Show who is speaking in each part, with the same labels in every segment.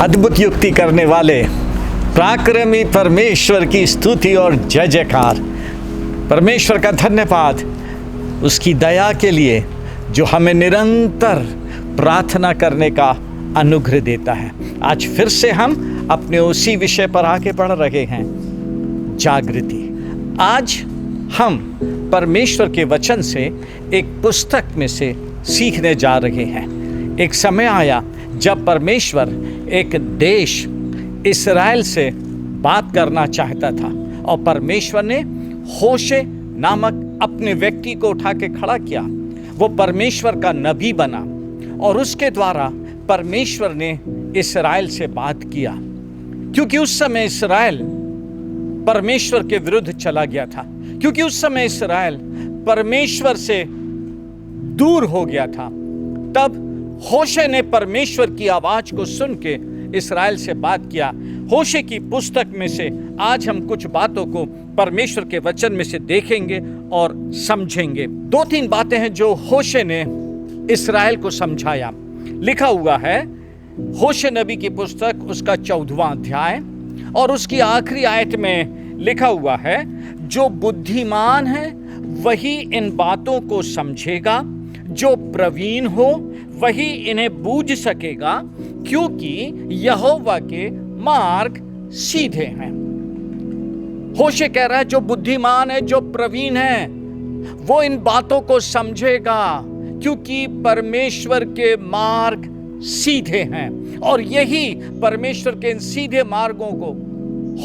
Speaker 1: अद्भुत युक्ति करने वाले पराक्रमी परमेश्वर की स्तुति और जय जयकार। परमेश्वर का धन्यवाद उसकी दया के लिए जो हमें निरंतर प्रार्थना करने का अनुग्रह देता है। आज फिर से हम अपने उसी विषय पर आगे बढ़ रहे हैं, जागृति। आज हम परमेश्वर के वचन से एक पुस्तक में से सीखने जा रहे हैं। एक समय आया जब परमेश्वर एक देश इस्राएल से बात करना चाहता था और परमेश्वर ने होशे नामक अपने व्यक्ति को उठा के खड़ा किया। वो परमेश्वर का नबी बना और उसके द्वारा परमेश्वर ने इस्राएल से बात किया, क्योंकि उस समय इस्राएल परमेश्वर के विरुद्ध चला गया था, क्योंकि उस समय इस्राएल परमेश्वर से दूर हो गया था। तब होशे ने परमेश्वर की आवाज को सुन के इस्राएल से बात किया। होशे की पुस्तक में से आज हम कुछ बातों को परमेश्वर के वचन में से देखेंगे और समझेंगे। 2-3 बातें हैं जो होशे ने इस्राएल को समझाया। लिखा हुआ है होशे नबी की पुस्तक उसका 14वां अध्याय और उसकी आखिरी आयत में लिखा हुआ है, जो बुद्धिमान है वही इन बातों को समझेगा, जो प्रवीण हो वही इन्हें बूझ सकेगा, क्योंकि यहोवा के मार्ग सीधे हैं। होशे कह रहा है जो बुद्धिमान है, जो प्रवीण है, वो इन बातों को समझेगा, क्योंकि परमेश्वर के मार्ग सीधे हैं। और यही परमेश्वर के इन सीधे मार्गों को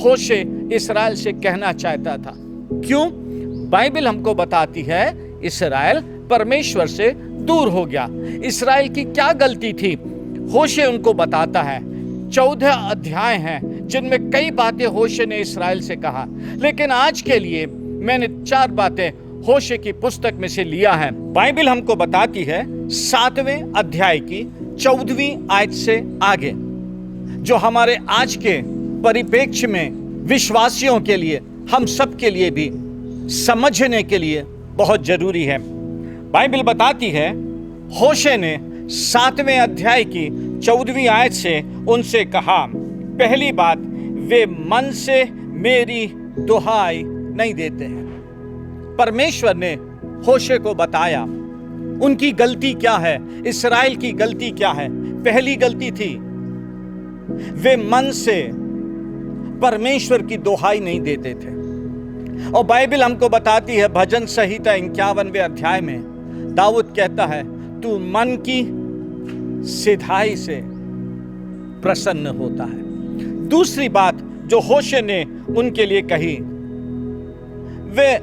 Speaker 1: होशे इस्राएल से कहना चाहता था। क्यों? बाइबल हमको बताती है इस्राएल परमेश्वर से दूर हो गया। इस्राएल की क्या गलती थी? होशे उनको बताता है। 14 अध्याय हैं जिनमें कई बातें होशे ने इस्राएल से कहा, लेकिन आज के लिए मैंने 4 बातें होशे की पुस्तक में से लिया है। बाइबल हमको बताती है 7वें अध्याय की 14वीं आयत से आगे, जो हमारे आज के परिप्रेक्ष्य में विश्वासियों के लिए, हम सब के लिए भी समझने के लिए बहुत जरूरी है। बाइबल बताती है होशे ने 7वें अध्याय की 14वीं आयत से उनसे कहा, पहली बात, वे मन से मेरी दुहाई नहीं देते हैं। परमेश्वर ने होशे को बताया उनकी गलती क्या है, इस्राएल की गलती क्या है। पहली गलती थी वे मन से परमेश्वर की दुहाई नहीं देते थे। और बाइबल हमको बताती है भजन संहिता 51वें अध्याय में दाऊद कहता है, तू मन की सिधाई से प्रसन्न होता है। दूसरी बात जो होशे ने उनके लिए कही, वे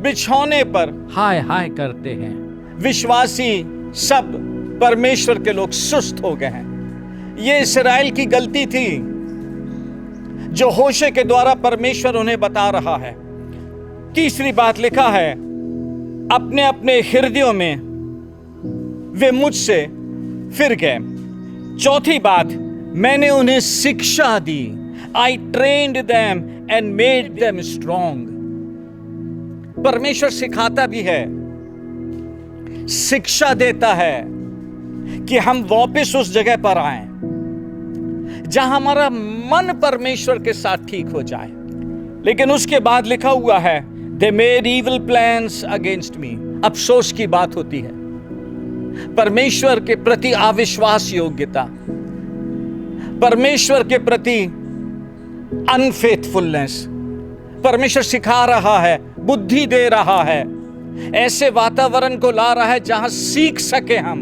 Speaker 1: बिछौने पर हाय हाय करते हैं। विश्वासी सब परमेश्वर के लोग सुस्त हो गए हैं। ये इस्राएल की गलती थी जो होशे के द्वारा परमेश्वर उन्हें बता रहा है। तीसरी बात लिखा है, अपने अपने हृदयों में वे मुझसे फिर गए। चौथी बात, मैंने उन्हें शिक्षा दी। I trained them and made them strong. परमेश्वर सिखाता भी है, शिक्षा देता है कि हम वापस उस जगह पर आए जहां हमारा मन परमेश्वर के साथ ठीक हो जाए। लेकिन उसके बाद लिखा हुआ है, They made evil plans against me। अफसोस की बात होती है परमेश्वर के प्रति अविश्वास योग्यता, परमेश्वर के प्रति अनफेथफुलनेस। परमेश्वर सिखा रहा है, बुद्धि दे रहा है, ऐसे वातावरण को ला रहा है जहां सीख सके हम,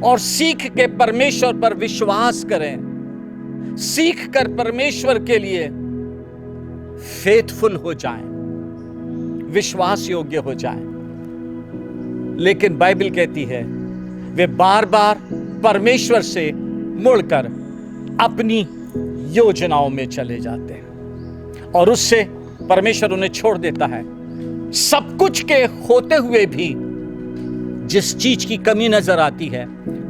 Speaker 1: और सीख के परमेश्वर पर विश्वास करें, सीख कर परमेश्वर के लिए फेथफुल हो जाएं, विश्वास योग्य हो जाएं। लेकिन बाइबल कहती है वे बार बार परमेश्वर से मुड़कर अपनी योजनाओं में चले जाते हैं और उससे परमेश्वर उन्हें छोड़ देता है। सब कुछ के होते हुए भी जिस चीज की कमी नजर आती है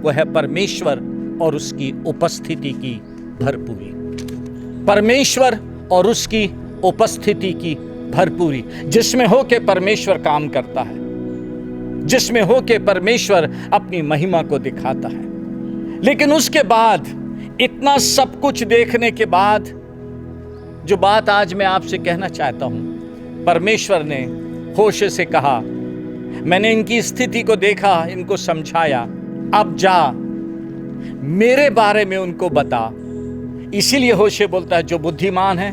Speaker 1: वह है परमेश्वर और उसकी उपस्थिति की भरपूरी। परमेश्वर और उसकी उपस्थिति की भरपूरी, जिसमें हो के परमेश्वर काम करता है, जिसमें हो के परमेश्वर अपनी महिमा को दिखाता है। लेकिन उसके बाद इतना सब कुछ देखने के बाद जो बात आज मैं आपसे कहना चाहता हूं, परमेश्वर ने होशे से कहा, मैंने इनकी स्थिति को देखा, इनको समझाया, अब जा मेरे बारे में उनको बता। इसीलिए होशे बोलता है जो बुद्धिमान है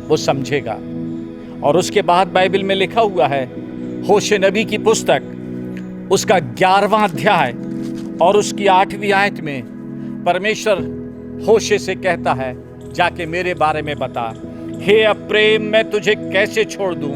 Speaker 1: वो समझेगा। और उसके बाद बाइबल में लिखा हुआ है, होशे नबी की पुस्तक उसका 11वां अध्याय और उसकी 8वीं आयत में परमेश्वर होशे से कहता है, जाके मेरे बारे में बता। हे अप्रेम, मैं तुझे कैसे छोड़ दूं?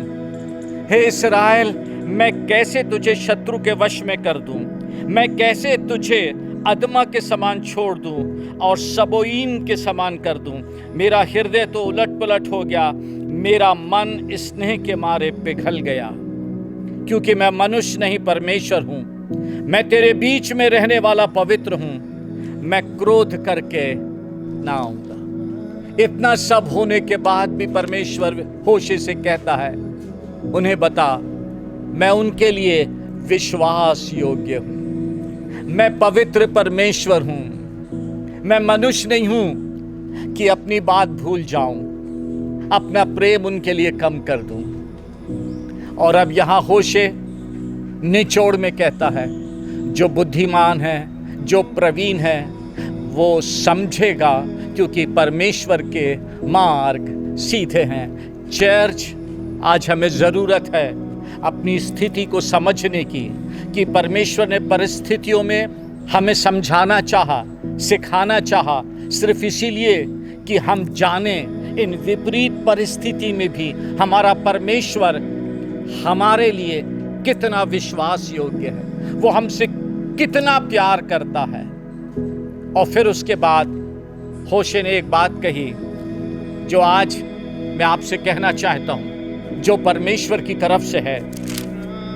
Speaker 1: हे इस्राएल, मैं कैसे तुझे शत्रु के वश में कर दूं? मैं कैसे तुझे अदमा के समान छोड़ दूं और सबोईम के समान कर दूं? मेरा हृदय तो उलट पलट हो गया, मेरा मन स्नेह के मारे पिघल गया, क्योंकि मैं मनुष्य नहीं परमेश्वर हूं। मैं तेरे बीच में रहने वाला पवित्र हूं, मैं क्रोध करके ना आऊंगा। इतना सब होने के बाद भी परमेश्वर होशे से कहता है, उन्हें बता, मैं उनके लिए विश्वास योग्य हूं, मैं पवित्र परमेश्वर हूं, मैं मनुष्य नहीं हूं कि अपनी बात भूल जाऊं, अपना प्रेम उनके लिए कम कर दूं। और अब यहां होशे निचोड़ में कहता है, जो बुद्धिमान है, जो प्रवीण है, वो समझेगा, क्योंकि परमेश्वर के मार्ग सीधे हैं। चर्च, आज हमें ज़रूरत है अपनी स्थिति को समझने की, कि परमेश्वर ने परिस्थितियों में हमें समझाना चाहा, सिखाना चाहा, सिर्फ इसीलिए कि हम जाने इन विपरीत परिस्थिति में भी हमारा परमेश्वर हमारे लिए कितना विश्वास योग्य है, वो हमसे कितना प्यार करता है। और फिर उसके बाद होशे ने एक बात कही जो आज मैं आपसे कहना चाहता हूं, जो परमेश्वर की तरफ से है।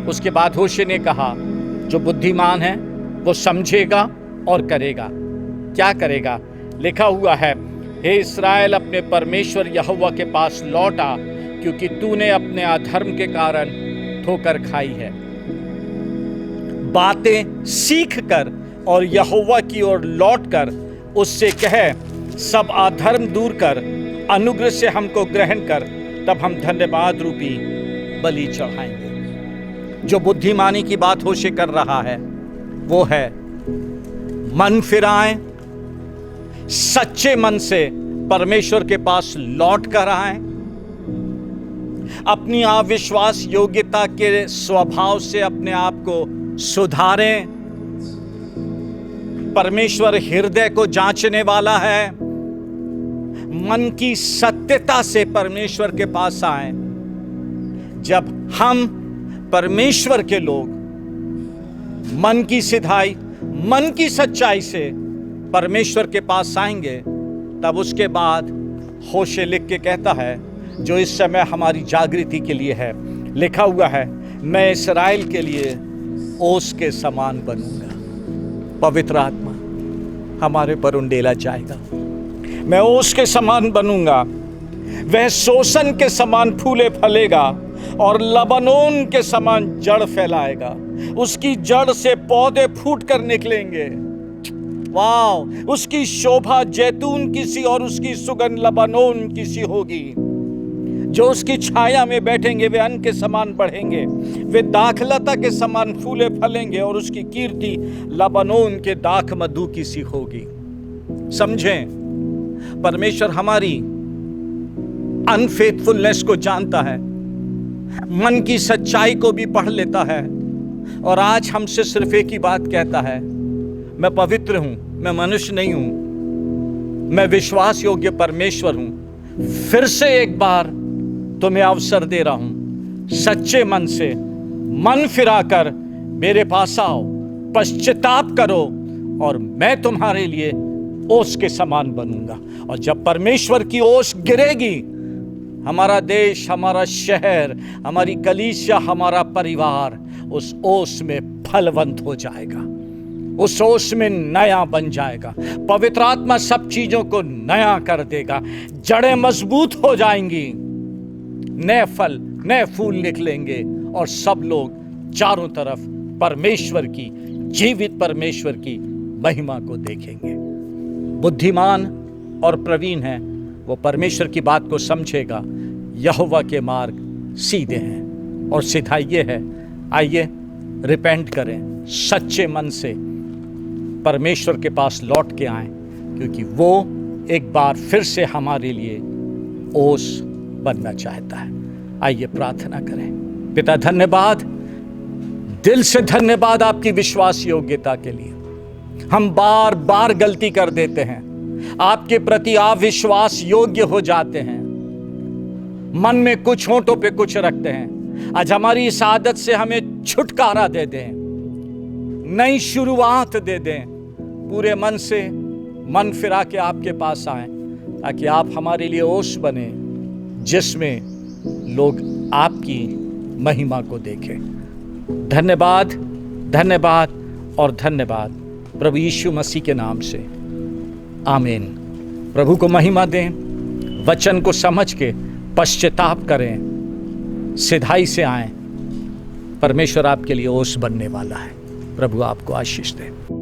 Speaker 1: उसके बाद होशे ने कहा, जो बुद्धिमान है वो समझेगा और करेगा। क्या करेगा? लिखा हुआ है, हे इस्राएल, अपने परमेश्वर यहोवा के पास लौट आ, क्योंकि तूने अपने अधर्म के कारण ठोकर खाई है। बातें सीख कर और यहोवा की ओर लौट कर उससे कहे, सब अधर्म दूर कर, अनुग्रह से हमको ग्रहण कर, तब हम धन्यवाद रूपी बलि चढ़ाएंगे। जो बुद्धिमानी की बात होशे कर रहा है वो है, मन फिराएं, सच्चे मन से परमेश्वर के पास लौट कर आएं, अपनी अविश्वास योग्यता के स्वभाव से अपने आप को सुधारें। परमेश्वर हृदय को जांचने वाला है। मन की सत्यता से परमेश्वर के पास आए। जब हम परमेश्वर के लोग मन की सिधाई, मन की सच्चाई से परमेश्वर के पास आएंगे, तब उसके बाद होशे लिख के कहता है, जो इस समय हमारी जागृति के लिए है, लिखा हुआ है, मैं इस्राएल के लिए ओस के समान बनूंगा। पवित्र आत्मा हमारे पर उंडेला जाएगा। मैं ओस के समान बनूंगा, वह सोसन के समान फूले फलेगा और लबानोन के समान जड़ फैलाएगा। उसकी जड़ से पौधे फूट कर निकलेंगे। वाह! उसकी शोभा जैतून की सी और उसकी सुगंध लबानोन की सी होगी। जो उसकी छाया में बैठेंगे वे अन्न के समान बढ़ेंगे, वे दाखलता के समान फूले फलेंगे और उसकी कीर्ति लबानोन के दाख मधु की सी होगी। समझें, परमेश्वर हमारी अनफेथफुलनेस को जानता है, मन की सच्चाई को भी पढ़ लेता है, और आज हमसे सिर्फ एक ही बात कहता है, मैं पवित्र हूं, मैं मनुष्य नहीं हूं, मैं विश्वास योग्य परमेश्वर हूं। फिर से एक बार तुम्हें अवसर दे रहा हूं, सच्चे मन से मन फिराकर मेरे पास आओ, पश्चाताप करो और मैं तुम्हारे लिए ओस के समान बनूंगा। और जब परमेश्वर की ओस गिरेगी, हमारा देश, हमारा शहर, हमारी कलीसिया, हमारा परिवार उस ओस में फलवंत हो जाएगा, उस ओस में नया बन जाएगा। पवित्र आत्मा सब चीजों को नया कर देगा, जड़ें मजबूत हो जाएंगी, नए फल, नए फूल निकलेंगे और सब लोग चारों तरफ परमेश्वर की, जीवित परमेश्वर की महिमा को देखेंगे। बुद्धिमान और प्रवीण है वो परमेश्वर की बात को समझेगा। यहोवा के मार्ग सीधे हैं और सिधाई ये है, आइए रिपेंट करें, सच्चे मन से परमेश्वर के पास लौट के आएं, क्योंकि वो एक बार फिर से हमारे लिए ओस बनना चाहता है। आइए प्रार्थना करें। पिता धन्यवाद, दिल से धन्यवाद आपकी विश्वास योग्यता के लिए। हम बार बार गलती कर देते हैं, आपके प्रति अविश्वास योग्य हो जाते हैं, मन में कुछ होंठों पे कुछ रखते हैं। आज हमारी इस आदत से हमें छुटकारा दे दें, नई शुरुआत दे दें, पूरे मन से मन फिरा के आपके पास आएं, ताकि आप हमारे लिए ओस बने जिसमें लोग आपकी महिमा को देखें। धन्यवाद, धन्यवाद और धन्यवाद प्रभु यीशु मसीह के नाम से, आमीन। प्रभु को महिमा दें, वचन को समझ के पश्चाताप करें, सिधाई से आएं। परमेश्वर आपके लिए ओस बनने वाला है। प्रभु आपको आशीष दे।